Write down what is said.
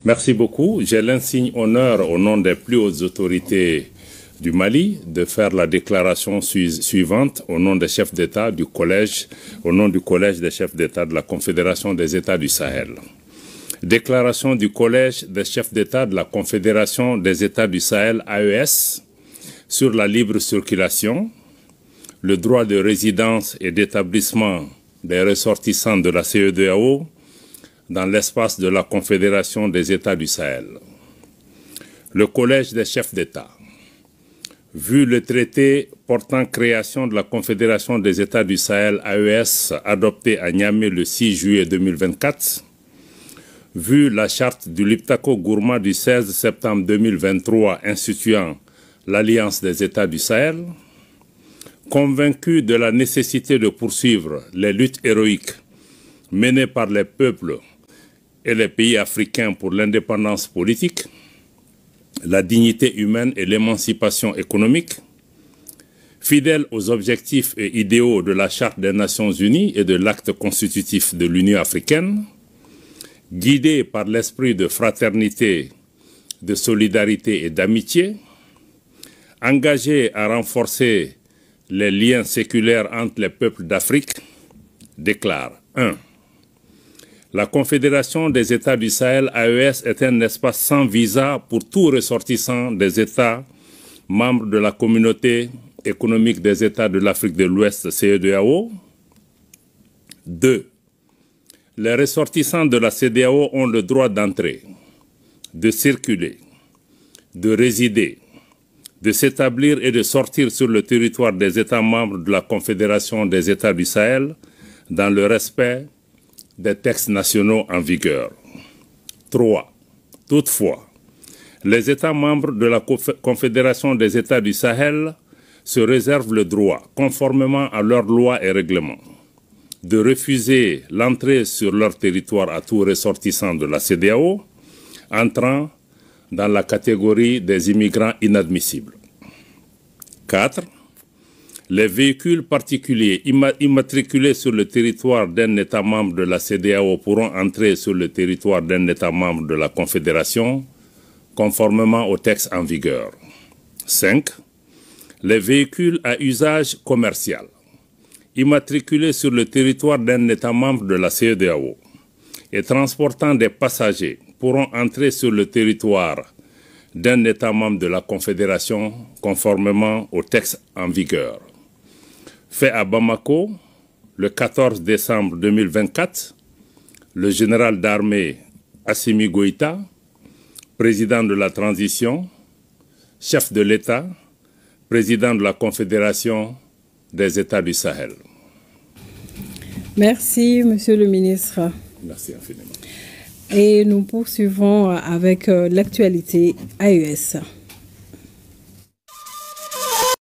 Merci beaucoup. J'ai l'insigne honneur, au nom des plus hautes autorités du Mali, de faire la déclaration suivante au nom des chefs d'État du collège, au nom du collège des chefs d'État de la Confédération des États du Sahel. Déclaration du collège des chefs d'État de la Confédération des États du Sahel, AES, sur la libre circulation, le droit de résidence et d'établissement des ressortissants de la CEDEAO dans l'espace de la Confédération des États du Sahel. Le Collège des chefs d'État, vu le traité portant création de la Confédération des États du Sahel AES adopté à Niamey le 6 juillet 2024, vu la charte du Liptako-Gourma du 16 septembre 2023 instituant l'Alliance des États du Sahel, convaincu de la nécessité de poursuivre les luttes héroïques menées par les peuples et les pays africains pour l'indépendance politique, la dignité humaine et l'émancipation économique, fidèle aux objectifs et idéaux de la Charte des Nations Unies et de l'acte constitutif de l'Union africaine, guidé par l'esprit de fraternité, de solidarité et d'amitié, engagé à renforcer les liens séculaires entre les peuples d'Afrique, déclare 1. La Confédération des États du Sahel, AES, est un espace sans visa pour tout ressortissant des États membres de la Communauté économique des États de l'Afrique de l'Ouest, CEDEAO. 2. Les ressortissants de la CEDEAO ont le droit d'entrer, de circuler, de résider, de s'établir et de sortir sur le territoire des États membres de la Confédération des États du Sahel dans le respect des textes nationaux en vigueur. 3. Toutefois, les États membres de la Confédération des États du Sahel se réservent le droit, conformément à leurs lois et règlements, de refuser l'entrée sur leur territoire à tout ressortissant de la CEDEAO entrant dans la catégorie des immigrants inadmissibles. 4. Les véhicules particuliers immatriculés sur le territoire d'un État membre de la CEDEAO pourront entrer sur le territoire d'un État membre de la Confédération, conformément aux textes en vigueur. 5. Les véhicules à usage commercial, immatriculés sur le territoire d'un État membre de la CEDEAO et transportant des passagers pourront entrer sur le territoire d'un État membre de la Confédération, conformément aux textes en vigueur. Fait à Bamako, le 14 décembre 2024, le général d'armée Assimi Goïta, président de la transition, chef de l'État, président de la Confédération des États du Sahel. Merci, Monsieur le ministre. Merci infiniment. Et nous poursuivons avec l'actualité AES.